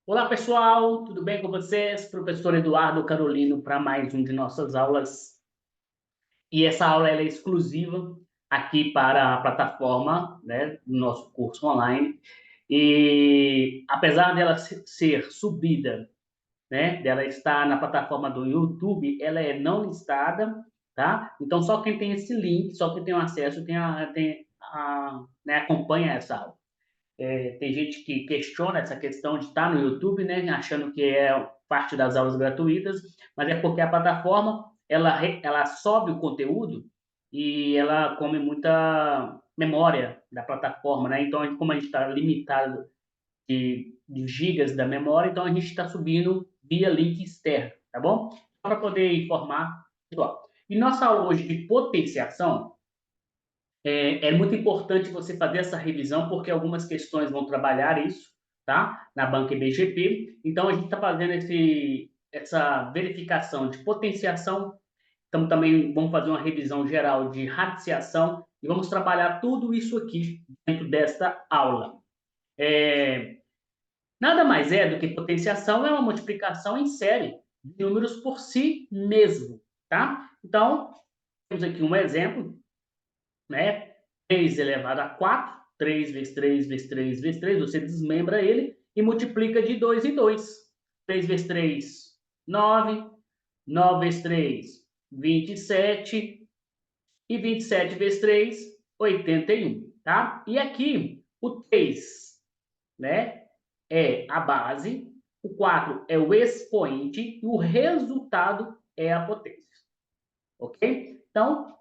Olá, pessoal, tudo bem com vocês? Professor Eduardo Carolino para mais um de nossas aulas. E essa aula ela é exclusiva aqui para a plataforma, né, do nosso curso online. E apesar dela ser subida, né, dela estar na plataforma do YouTube, ela é não listada, tá? Então só quem tem esse link, só quem tem o acesso né, acompanha essa aula. Tem gente que questiona essa questão de estar no YouTube, né, achando que é parte das aulas gratuitas, mas é porque a plataforma ela sobe o conteúdo e ela come muita memória da plataforma, né? Então, como a gente está limitado de gigas da memória, então a gente está subindo via link externo, tá bom? Para poder informar, pessoal. E nossa aula hoje de potenciação, é muito importante você fazer essa revisão, porque algumas questões vão trabalhar isso, tá? Na banca IBGP. Então, a gente está fazendo essa verificação de potenciação. Então, também vamos fazer uma revisão geral de radiciação e vamos trabalhar tudo isso aqui dentro desta aula. Nada mais é do que potenciação é uma multiplicação em série de números por si mesmo, tá? Então, temos aqui um exemplo, né? 3 elevado a 4, 3 vezes 3 vezes 3 vezes 3, você desmembra ele e multiplica de 2 em 2. 3 vezes 3, 9. 9 vezes 3, 27. E 27 vezes 3, 81, tá? E aqui, o 3, né, é a base, o 4 é o expoente e o resultado é a potência, ok? Então,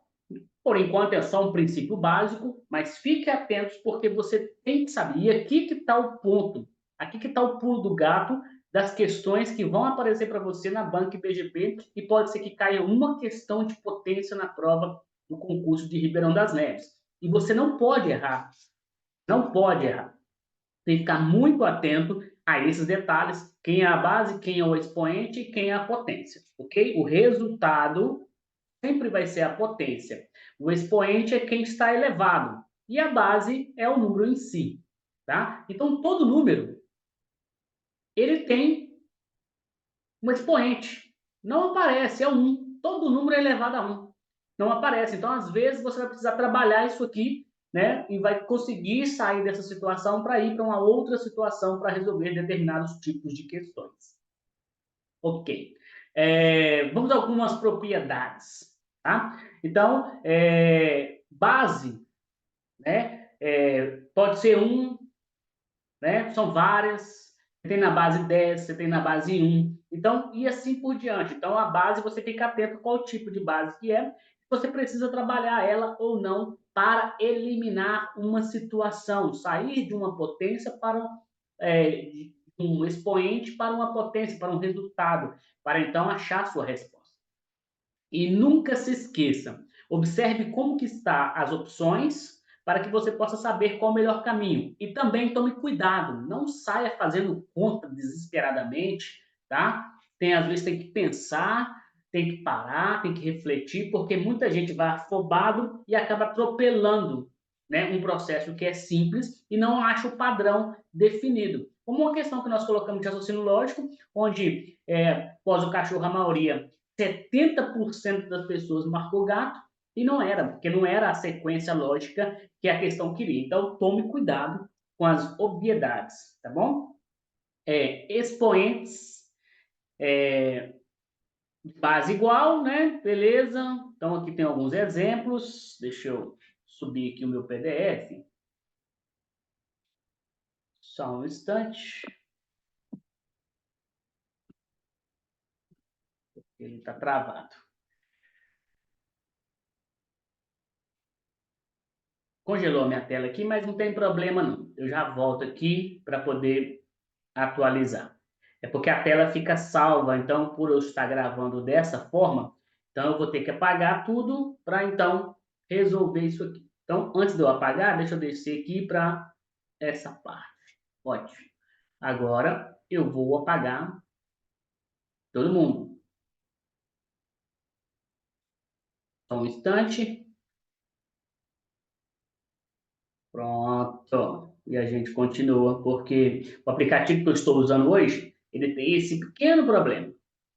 por enquanto é só um princípio básico, mas fique atentos porque você tem que saber. E aqui que está o ponto, aqui que está o pulo do gato das questões que vão aparecer para você na banca IBGP e pode ser que caia uma questão de potência na prova do concurso de Ribeirão das Neves. E você não pode errar, não pode errar. Tem que ficar muito atento a esses detalhes, quem é a base, quem é o expoente e quem é a potência, ok? O resultado sempre vai ser a potência. O expoente é quem está elevado e a base é o número em si, tá? Então todo número ele tem um expoente. Não aparece, é um. Todo número é elevado a um. Não aparece. Então às vezes você vai precisar trabalhar isso aqui, né? E vai conseguir sair dessa situação para ir para uma outra situação para resolver determinados tipos de questões. Ok. Vamos a algumas propriedades, tá? Então, base, né? Pode ser um, né? São várias. Você tem na base 10, você tem na base um. Então, e assim por diante. Então, a base, você fica atento qual tipo de base que é. Você precisa trabalhar ela ou não para eliminar uma situação, sair de uma potência para de um expoente para uma potência, para um resultado, para então achar sua resposta. E nunca se esqueça, observe como que está as opções para que você possa saber qual é o melhor caminho. E também tome cuidado, não saia fazendo conta desesperadamente, tá? Às vezes tem que pensar, tem que parar, tem que refletir, porque muita gente vai afobado e acaba atropelando, né, um processo que é simples e não acha o padrão definido. Como uma questão que nós colocamos de raciocínio lógico, onde, após o cachorro, a maioria 70% das pessoas marcou gato e não era, porque não era a sequência lógica que a questão queria. Então, tome cuidado com as obviedades, tá bom? Expoentes, base igual, né? Beleza. Então, aqui tem alguns exemplos. Deixa eu subir aqui o meu PDF. Só um instante. Ele está travado. Congelou a minha tela aqui, mas não tem problema não. Eu já volto aqui para poder atualizar. É porque a tela fica salva, então por eu estar gravando dessa forma, então eu vou ter que apagar tudo para então resolver isso aqui. Então, antes de eu apagar, deixa eu descer aqui para essa parte. Ótimo. Agora eu vou apagar todo mundo. Só um instante. Pronto. e a gente continua, porque o aplicativo que eu estou usando hoje, ele tem esse pequeno problema.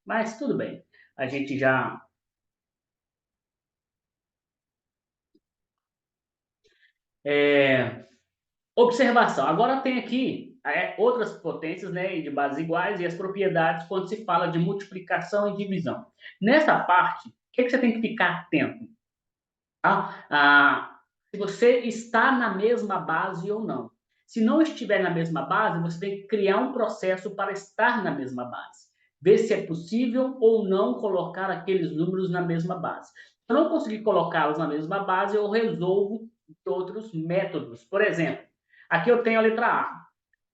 Mas tudo bem, a gente já... Observação. Agora tem aqui outras potências, né, de bases iguais e as propriedades quando se fala de multiplicação e divisão. Nessa parte, o que você tem que ficar atento? Tá? Se você está na mesma base ou não. Se não estiver na mesma base, você tem que criar um processo para estar na mesma base. Ver se é possível ou não colocar aqueles números na mesma base. Se eu não conseguir colocá-los na mesma base, eu resolvo de outros métodos. Por exemplo, aqui eu tenho a letra A.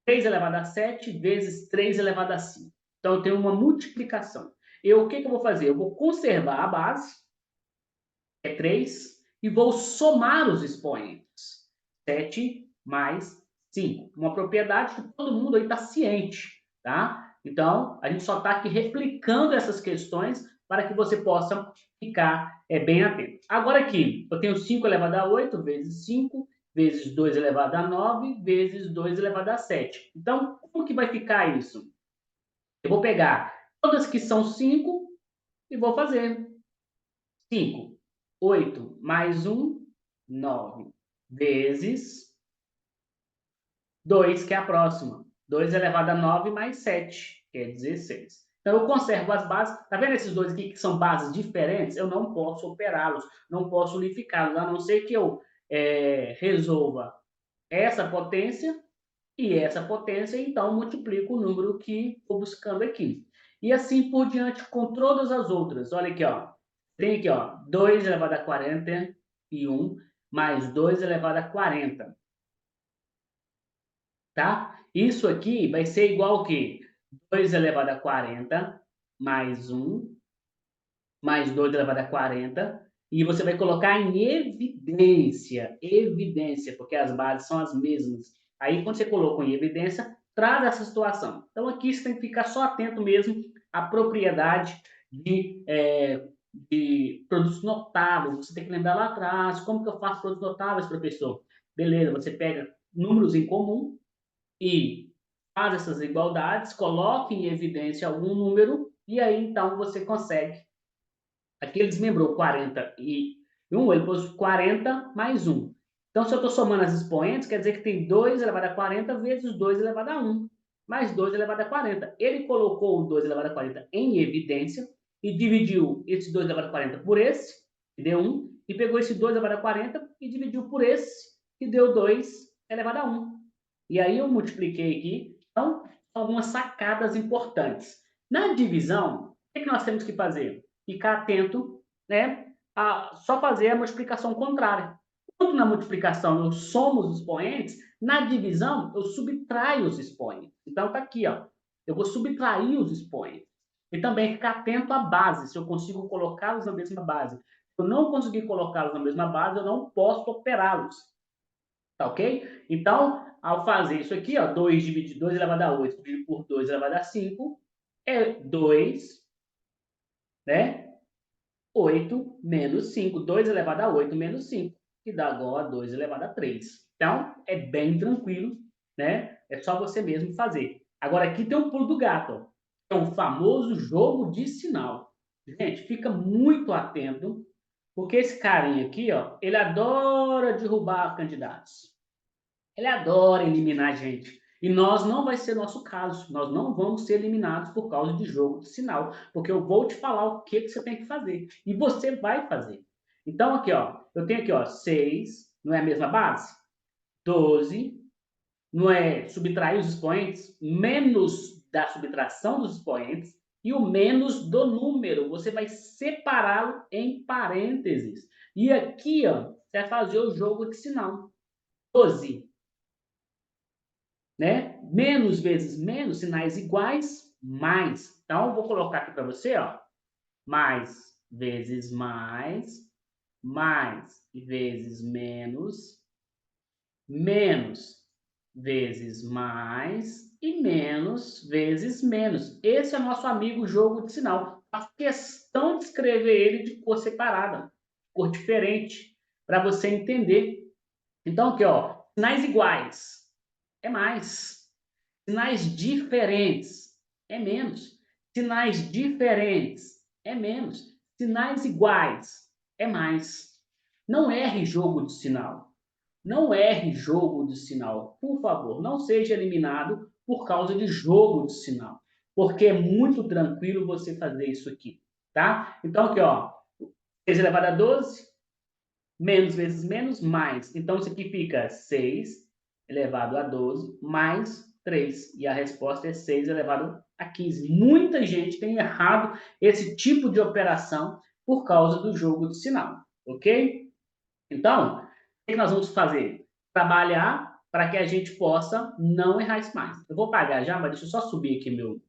3 elevado a 7 vezes 3 elevado a 5. Então, eu tenho uma multiplicação. O que eu vou fazer? Eu vou conservar a base, que é 3, e vou somar os expoentes. 7 mais 5. Uma propriedade que todo mundo aí está ciente, tá? Então, a gente só está aqui replicando essas questões para que você possa ficar bem atento. Agora aqui, eu tenho 5 elevado a 8 vezes 5, vezes 2 elevado a 9, vezes 2 elevado a 7. Então, como que vai ficar isso? Eu vou pegar todas que são 5 e vou fazer 5, 8 mais 1, 9, vezes 2, que é a próxima. 2 elevado a 9 mais 7, que é 16. Então, eu conservo as bases. Está vendo esses dois aqui que são bases diferentes? Eu não posso operá-los, não posso unificá-los, a não ser que eu resolva essa potência e essa potência, então multiplico o número que estou buscando aqui. E assim por diante com todas as outras. Olha aqui, ó. Tem aqui, ó, 2 elevado a 41 mais 2 elevado a 40. Tá? Isso aqui vai ser igual ao quê? 2 elevado a 40 mais 1 mais 2 elevado a 40. E você vai colocar em evidência, porque as bases são as mesmas. Aí, quando você colocou em evidência, traz essa situação. Então, aqui você tem que ficar só atento mesmo à propriedade de produtos notáveis. Você tem que lembrar lá atrás, como que eu faço produtos notáveis, professor? Beleza, você pega números em comum e faz essas igualdades, coloca em evidência algum número, e aí, então, você consegue. Aqui ele desmembrou 41, ele pôs 40 mais 1. Então, se eu estou somando as expoentes, quer dizer que tem 2 elevado a 40 vezes 2 elevado a 1, mais 2 elevado a 40. Ele colocou o 2 elevado a 40 em evidência e dividiu esse 2 elevado a 40 por esse, que deu 1, e pegou esse 2 elevado a 40 e dividiu por esse, que deu 2 elevado a 1. E aí eu multipliquei aqui. Então, algumas sacadas importantes. Na divisão, o que nós temos que fazer? Ficar atento, né, a só fazer a multiplicação contrária. Quando na multiplicação eu somo os expoentes, na divisão eu subtraio os expoentes. Então tá aqui, ó. Eu vou subtrair os expoentes. E também ficar atento à base, se eu consigo colocá-los na mesma base. Se eu não conseguir colocá-los na mesma base, eu não posso operá-los. Tá ok? Então, ao fazer isso aqui, ó, 2 dividido 2 elevado a 8 dividido por 2 elevado a 5 é 2, né? 8 menos 5. 2 elevado a 8 menos 5, que dá igual a 2 elevado a 3. Então, é bem tranquilo, né? É só você mesmo fazer. Agora, aqui tem um pulo do gato, ó. É o famoso jogo de sinal. Gente, fica muito atento, porque esse carinha aqui, ó, ele adora derrubar candidatos. Ele adora eliminar a gente. E nós não vai ser nosso caso. Nós não vamos ser eliminados por causa de jogo de sinal. Porque eu vou te falar o que você tem que fazer. E você vai fazer. Então, aqui, ó. Eu tenho aqui, ó, 6. Não é a mesma base? 12. Não é subtrair os expoentes? Menos da subtração dos expoentes. E o menos do número. Você vai separá-lo em parênteses. E aqui, ó, você vai fazer o jogo de sinal. 12, né? Menos vezes menos, sinais iguais, mais. Então, eu vou colocar aqui para você, ó, mais vezes mais vezes menos, menos vezes mais e menos vezes menos. Esse é o nosso amigo jogo de sinal. A questão de escrever ele de cor separada, cor diferente, para você entender. Então, aqui, ó, sinais iguais. é mais. Sinais diferentes é menos. Sinais diferentes é menos. Sinais iguais é mais. Não erre jogo de sinal. Não erre jogo de sinal. Por favor, não seja eliminado por causa de jogo de sinal. Porque é muito tranquilo você fazer isso aqui, tá? Então aqui, ó, 6 elevado a 12, menos vezes menos, mais. Então isso aqui fica 6 elevado a 12 mais 3. E a resposta é 6 elevado a 15. Muita gente tem errado esse tipo de operação por causa do jogo de sinal, ok? Então, o que nós vamos fazer? Trabalhar para que a gente possa não errar isso mais. Eu vou apagar já, mas deixa eu só subir aqui meu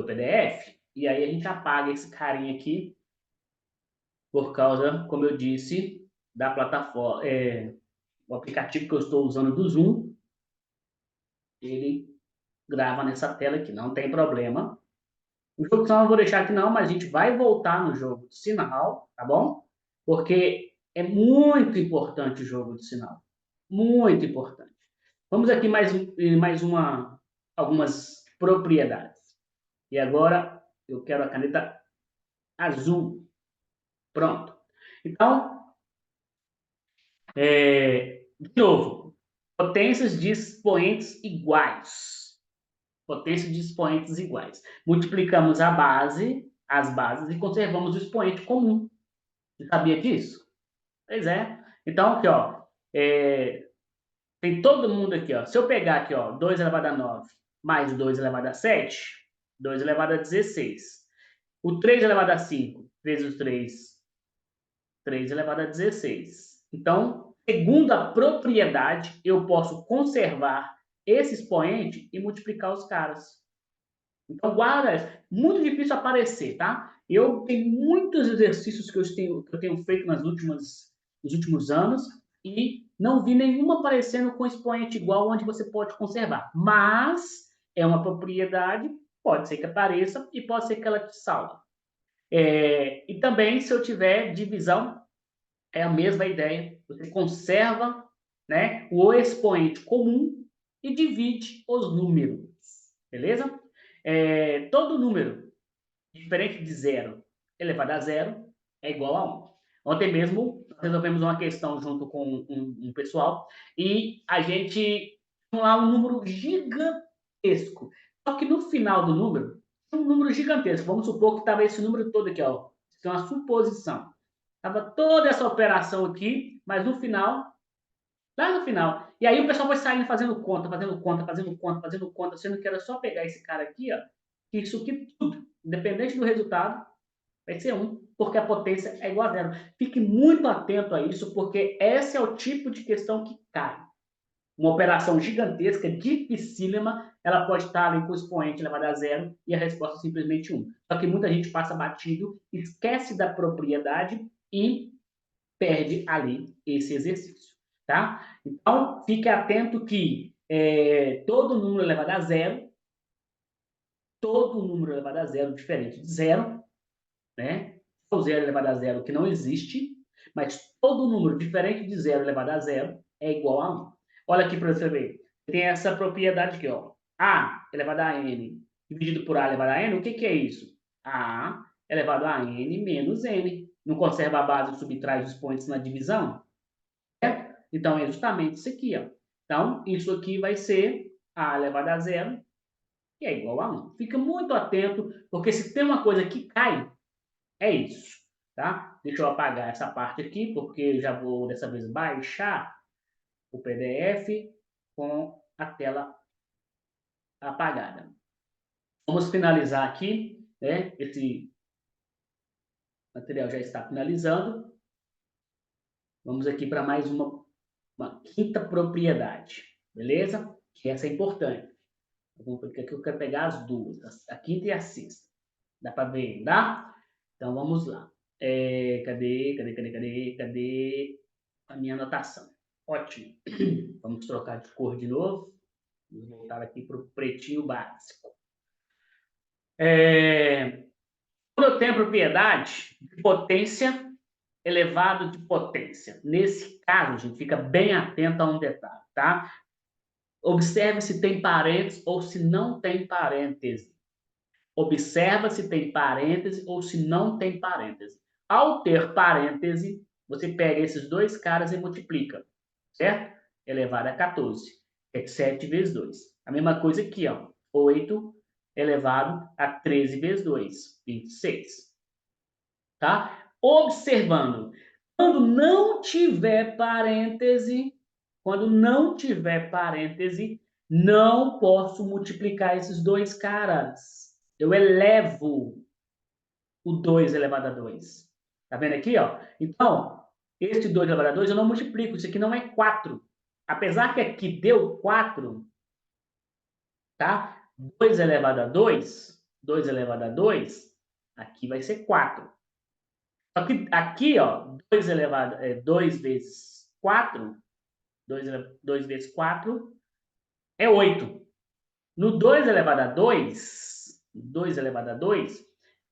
PDF, e aí a gente apaga esse carinha aqui, por causa, como eu disse, da plataforma, o aplicativo que eu estou usando do Zoom, ele grava nessa tela aqui, não tem problema. O jogo de sinal eu vou deixar aqui não, mas a gente vai voltar no jogo de sinal, tá bom? Porque é muito importante o jogo de sinal. Muito importante. Vamos aqui algumas propriedades. E agora eu quero a caneta azul. Pronto. Então, de novo, potências de expoentes iguais. Potência de expoentes iguais. Multiplicamos as bases, e conservamos o expoente comum. Você sabia disso? Pois é. Então, aqui, ó, tem todo mundo aqui, ó. Se eu pegar aqui, ó, 2 elevado a 9 mais 2 elevado a 7, 2 elevado a 16. O 3 elevado a 5 vezes o 3, 3 elevado a 16. Então, segundo a propriedade, eu posso conservar esse expoente e multiplicar os caras. Então, guarda, muito difícil aparecer, tá? Eu tenho muitos exercícios que eu tenho feito nos últimos anos e não vi nenhuma aparecendo com expoente igual onde você pode conservar. Mas é uma propriedade, pode ser que apareça e pode ser que ela te salve. E também, se eu tiver divisão, é a mesma ideia. Você conserva, né, o expoente comum e divide os números. Beleza? Todo número diferente de zero elevado a zero é igual a 1. Ontem mesmo, nós resolvemos uma questão junto com um pessoal e a gente tinha lá um número gigantesco. Só que no final do número, um número gigantesco. Vamos supor que estava esse número todo aqui, ó. Isso é uma suposição. Estava toda essa operação aqui, mas no final, lá no final. E aí o pessoal foi saindo fazendo conta, fazendo conta, fazendo conta, fazendo conta, sendo que era só pegar esse cara aqui, ó, que isso aqui tudo, independente do resultado, vai ser 1, porque a potência é igual a zero. Fique muito atento a isso, porque esse é o tipo de questão que cai. Uma operação gigantesca, dificílima, ela pode estar ali com o expoente elevado a zero e a resposta é simplesmente 1. Só que muita gente passa batido, esquece da propriedade e perde ali esse exercício, tá? Então, fique atento que todo número elevado a zero, todo número elevado a zero diferente de zero, né? O zero elevado a zero que não existe, mas todo número diferente de zero elevado a zero é igual a 1. Olha aqui para você ver. Tem essa propriedade aqui, ó. A elevado a n dividido por a elevado a n, o que que é isso? A elevado a n menos n. Não conserva a base e subtrai os expoentes na divisão? Então, é justamente isso aqui, ó. Então, isso aqui vai ser a elevado a zero, que é igual a 1. Fica muito atento, porque se tem uma coisa que cai, é isso, tá? Deixa eu apagar essa parte aqui, porque eu já vou, dessa vez, baixar o PDF com a tela apagada. Vamos finalizar aqui, né? Esse material já está finalizando. Vamos aqui para mais uma quinta propriedade, beleza? Que essa é importante. Aqui eu quero pegar as duas, a quinta e a sexta. Dá para ver, dá? Então vamos lá. Cadê a minha anotação? Ótimo. Vamos trocar de cor de novo. Vamos voltar aqui para o pretinho básico. Quando eu tenho propriedade de potência elevado de potência. Nesse caso, a gente fica bem atento a um detalhe, tá? Observe se tem parênteses ou se não tem parêntese. Observa se tem parêntese ou se não tem parêntese. Ao ter parêntese, você pega esses dois caras e multiplica, certo? Elevado a 14, é 7 vezes 2. A mesma coisa aqui, ó. 8 elevado a 13 vezes 2, 26. Tá? Observando. Quando não tiver parêntese, não posso multiplicar esses dois caras. Eu elevo o 2 elevado a 2. Tá vendo aqui, ó? Então, este 2 elevado a 2 eu não multiplico. Isso aqui não é 4. Apesar que aqui deu 4, tá? 2 elevado a 2, 2 elevado a 2, aqui vai ser 4. Só que aqui, ó, 2 vezes 4, 2 vezes 4 é 8. No 2 elevado a 2, 2 elevado a 2,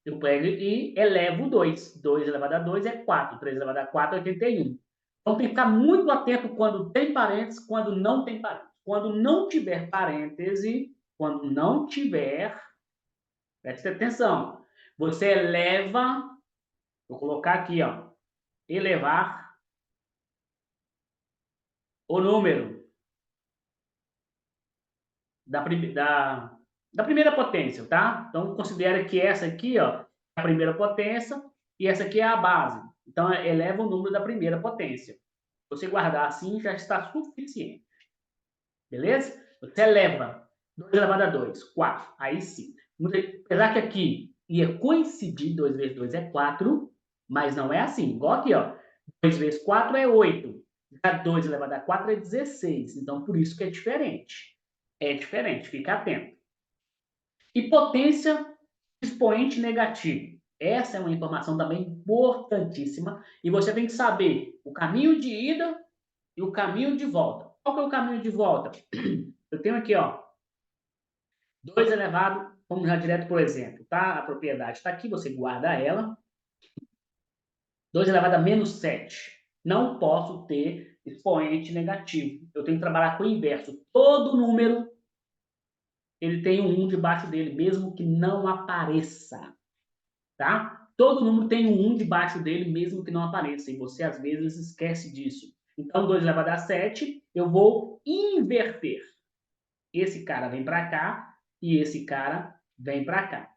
eu pego e elevo o 2. 2 elevado a 2 é 4. 3 elevado a 4 é 81. Então tem que ficar muito atento quando tem parênteses, quando não tem parênteses. Quando não tiver parêntese, preste atenção. Você eleva, vou colocar aqui, ó, elevar o número da primeira potência, tá? Então, considera que essa aqui, ó, é a primeira potência e essa aqui é a base. Então, eleva o número da primeira potência. Se você guardar assim, já está suficiente. Beleza? Você eleva 2 elevado a 2, 4. Aí sim. Apesar que aqui ia coincidir, 2 vezes 2 é 4, mas não é assim. Igual aqui, ó. 2 vezes 4 é 8. Já 2 elevado a 4 é 16. Então, por isso que é diferente. É diferente, fica atento. E potência expoente negativo. Essa é uma informação também importantíssima e você tem que saber o caminho de ida e o caminho de volta. Qual que é o caminho de volta? Eu tenho aqui, ó, 2 elevado, vamos já direto por exemplo, tá? A propriedade está aqui, você guarda ela. 2 elevado a menos 7. Não posso ter expoente negativo. Eu tenho que trabalhar com o inverso. Todo número ele tem um 1 debaixo dele, mesmo que não apareça. Tá? Todo número tem um 1 debaixo dele, mesmo que não apareça. E você, às vezes, esquece disso. Então, 2 elevado a 7, eu vou inverter. Esse cara vem para cá e esse cara vem para cá.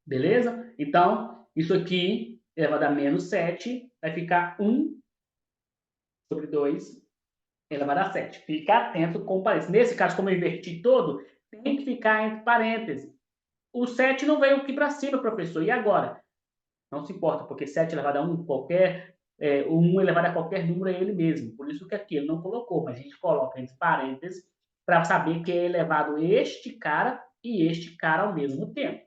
Beleza? Então, isso aqui, elevado a menos 7, vai ficar 1 sobre 2 elevado a 7. Fica atento com o parênteses. Nesse caso, como eu inverti todo, tem que ficar entre parênteses. O 7 não veio aqui para cima, professor. E agora? Não se importa, porque 7 elevado a 1, o 1 elevado a qualquer número é ele mesmo. Por isso que aqui ele não colocou, mas a gente coloca entre parênteses para saber que é elevado este cara e este cara ao mesmo tempo.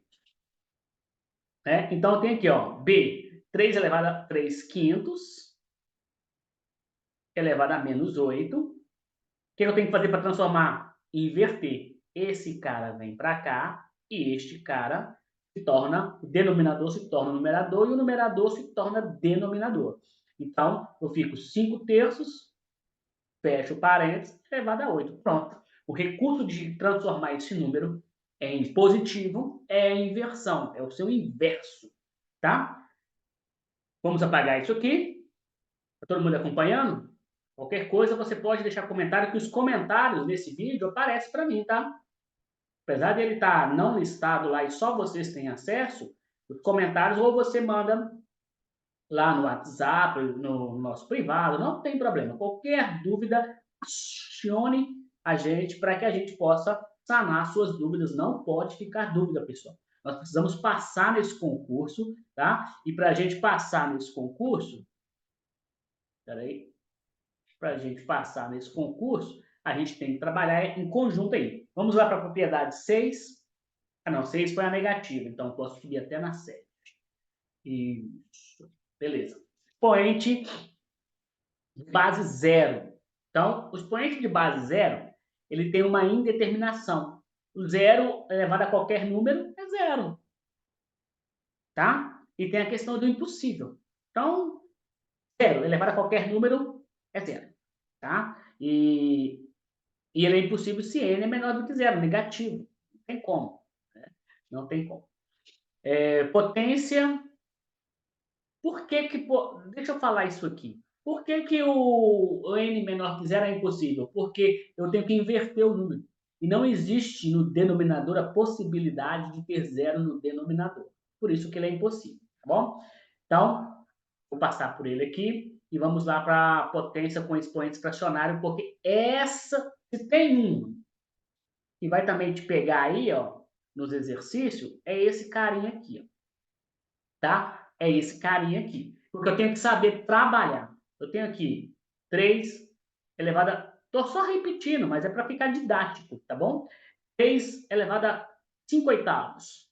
Né? Então, tem aqui, ó, B, 3 elevado a 3 quintos, elevado a menos 8. O que eu tenho que fazer para transformar? Inverter. Esse cara vem para cá e este cara o denominador se torna numerador e o numerador se torna denominador. Então, eu fico 5 terços, fecho parênteses, elevado a 8. Pronto. O recurso de transformar esse número em positivo é a inversão, é o seu inverso, tá? Vamos apagar isso aqui. Está todo mundo acompanhando? Qualquer coisa, você pode deixar comentário, que os comentários desse vídeo aparecem para mim, tá? Apesar dele estar não listado lá e só vocês têm acesso, os comentários ou você manda lá no WhatsApp, no nosso privado, não tem problema. Qualquer dúvida, acione a gente para que a gente possa sanar suas dúvidas. Não pode ficar dúvida, pessoal. Nós precisamos passar nesse concurso, tá? E para a gente passar nesse concurso, peraí, para a gente passar nesse concurso, a gente tem que trabalhar em conjunto aí. Vamos lá para a propriedade 6. Ah, não, 6 foi a negativa, então posso subir até na 7. Isso, beleza. Expoente de base zero. Então, o expoente de base zero, ele tem uma indeterminação. O zero elevado a qualquer número é zero. Tá? E tem a questão do impossível. Então, zero elevado a qualquer número é zero. Tá? E E ele é impossível se n é menor do que zero, negativo. Não tem como. Né? Não tem como. Potência. Por que que... Deixa eu falar isso aqui. Por que que o n menor que zero é impossível? Porque eu tenho que inverter o número. E não existe no denominador a possibilidade de ter zero no denominador. Por isso que ele é impossível, tá bom? Então, vou passar por ele aqui e vamos lá para a potência com expoentes fracionários, porque essa, se tem um que vai também te pegar aí, ó, nos exercícios, é esse carinha aqui, ó, tá? É esse carinha aqui. Porque eu tenho que saber trabalhar. Eu tenho aqui 3 elevado a... Tô só repetindo, mas é para ficar didático, tá bom? 3 elevado a 5 oitavos.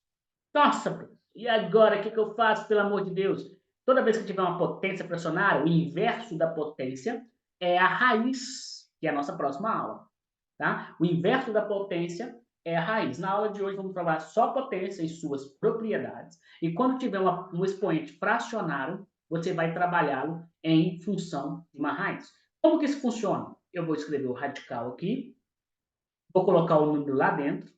Nossa, e agora o que eu faço, pelo amor de Deus? Toda vez que tiver uma potência fracionária, o inverso da potência é a raiz, que é a nossa próxima aula. Tá? O inverso da potência é a raiz. Na aula de hoje vamos trabalhar só potência e suas propriedades. E quando tiver um expoente fracionário, você vai trabalhá-lo em função de uma raiz. Como que isso funciona? Eu vou escrever o radical aqui, vou colocar o número lá dentro,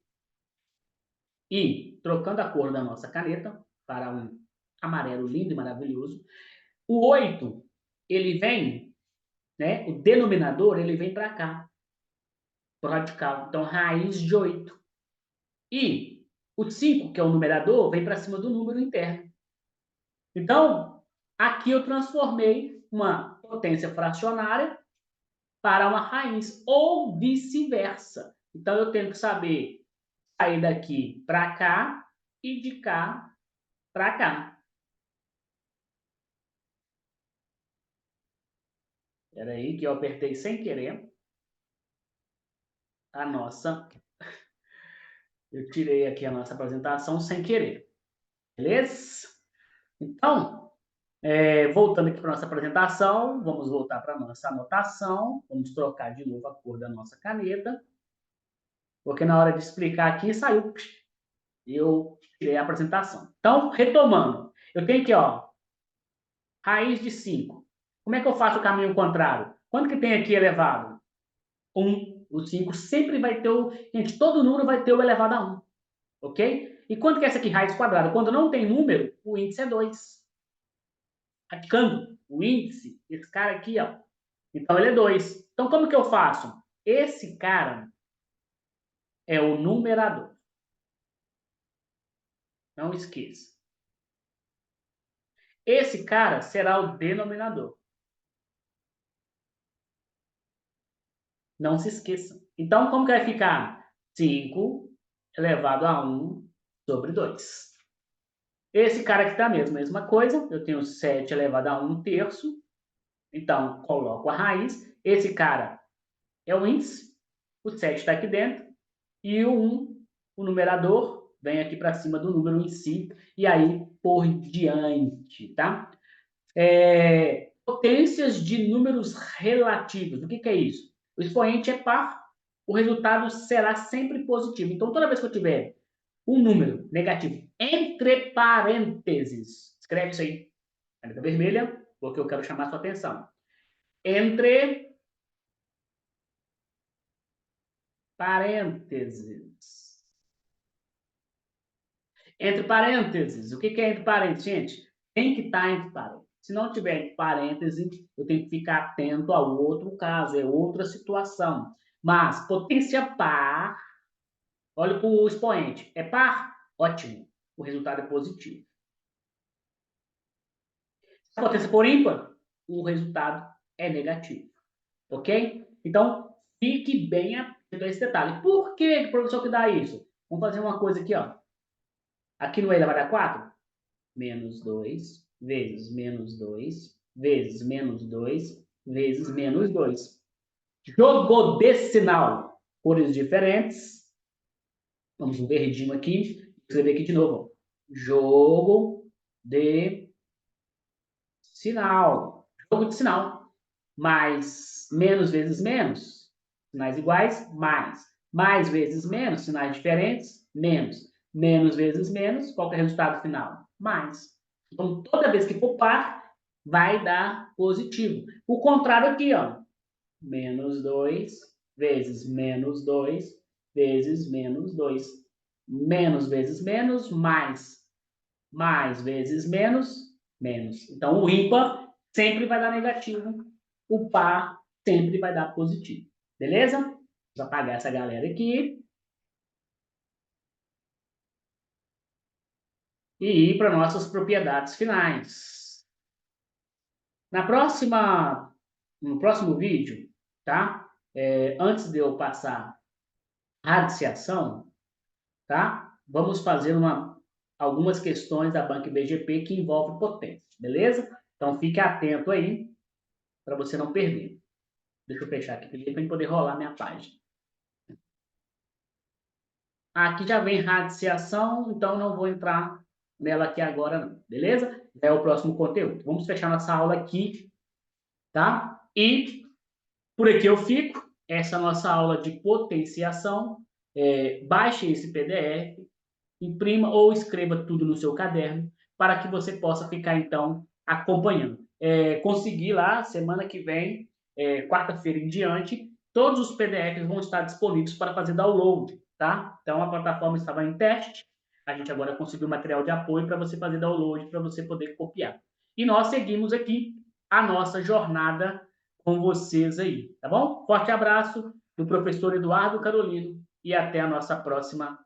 e, trocando a cor da nossa caneta para um amarelo lindo e maravilhoso, o 8, ele vem, né, o denominador, ele vem para cá, para o radical. Então, raiz de 8. E o 5, que é o numerador, vem para cima do número interno. Então, aqui eu transformei uma potência fracionária para uma raiz, ou vice-versa. Então, eu tenho que saber sair daqui para cá e de cá para cá. Espera aí que eu apertei sem querer a nossa... Eu tirei aqui a nossa apresentação sem querer. Beleza? Então, voltando aqui para a nossa apresentação, vamos voltar para a nossa anotação. Vamos trocar de novo a cor da nossa caneta. Porque na hora de explicar aqui, saiu. Eu tirei a apresentação. Então, retomando. Eu tenho aqui, ó, raiz de 5. Como é que eu faço o caminho contrário? Quanto que tem aqui elevado? 1. O 5 sempre vai ter o... Gente, todo número vai ter o elevado a 1. Ok? E quanto que é essa aqui, raiz quadrada? Quando não tem número, o índice é 2. Aplicando o índice, esse cara aqui, ó. Então, ele é 2. Então, como que eu faço? Esse cara é o numerador. Não esqueça. Esse cara será o denominador. Não se esqueçam. Então, como que vai ficar? 5 elevado a 1 sobre 2. Esse cara aqui está a mesma coisa. Eu tenho 7 elevado a 1 terço. Então, coloco a raiz. Esse cara é o índice. O 7 está aqui dentro. E o 1, o numerador, vem aqui para cima do número em si. E aí, por diante, tá? Potências de números relativos. O que é isso? O expoente é par, o resultado será sempre positivo. Então, toda vez que eu tiver um número negativo entre parênteses, escreve isso aí, caneta vermelha, porque eu quero chamar a sua atenção. Entre parênteses. Entre parênteses. O que é entre parênteses, gente? Tem que estar entre parênteses. Se não tiver entre parênteses, eu tenho que ficar atento ao outro caso, é outra situação. Mas potência par, olha para o expoente. É par? Ótimo. O resultado é positivo. Se a potência for ímpar, o resultado é negativo. Ok? Então, fique bem atento a esse detalhe. Por que o professor que dá isso? Vamos fazer uma coisa aqui, ó. Aqui no elevado a 4, menos 2, vezes menos 2, vezes menos 2, vezes menos 2. Jogo de sinal. Cores diferentes. Vamos no verdinho aqui. Vou escrever aqui de novo. Jogo de sinal. Jogo de sinal. Mais, menos vezes menos. Sinais iguais, mais. Mais vezes menos, sinais diferentes, menos. Menos vezes menos, qual que é o resultado final? Mais. Então, toda vez que for par, vai dar positivo. O contrário aqui, ó. Menos 2 vezes menos 2, vezes menos 2. Menos vezes menos, mais. Mais vezes menos, menos. Então, o ímpar sempre vai dar negativo, o par sempre vai dar positivo. Beleza? Vamos apagar essa galera aqui e ir para nossas propriedades finais. Na próxima, no próximo vídeo, tá? Antes de eu passar radiciação, tá? Vamos fazer algumas questões da Banca BGP que envolvem potência, beleza? Então fique atento aí para você não perder. Deixa eu fechar aqui para gente poder rolar minha página. Aqui já vem radiciação, então não vou entrar nela aqui agora não, beleza? É o próximo conteúdo. Vamos fechar nossa aula aqui, tá? E por aqui eu fico. Essa nossa aula de potenciação. Baixe esse PDF, imprima ou escreva tudo no seu caderno para que você possa ficar, então, acompanhando. Consegui lá, semana que vem, quarta-feira em diante, todos os PDFs vão estar disponíveis para fazer download, tá? Então, a plataforma estava em teste, a gente agora conseguiu material de apoio para você fazer download, para você poder copiar. E nós seguimos aqui a nossa jornada com vocês aí, tá bom? Forte abraço do professor Eduardo Carolino e até a nossa próxima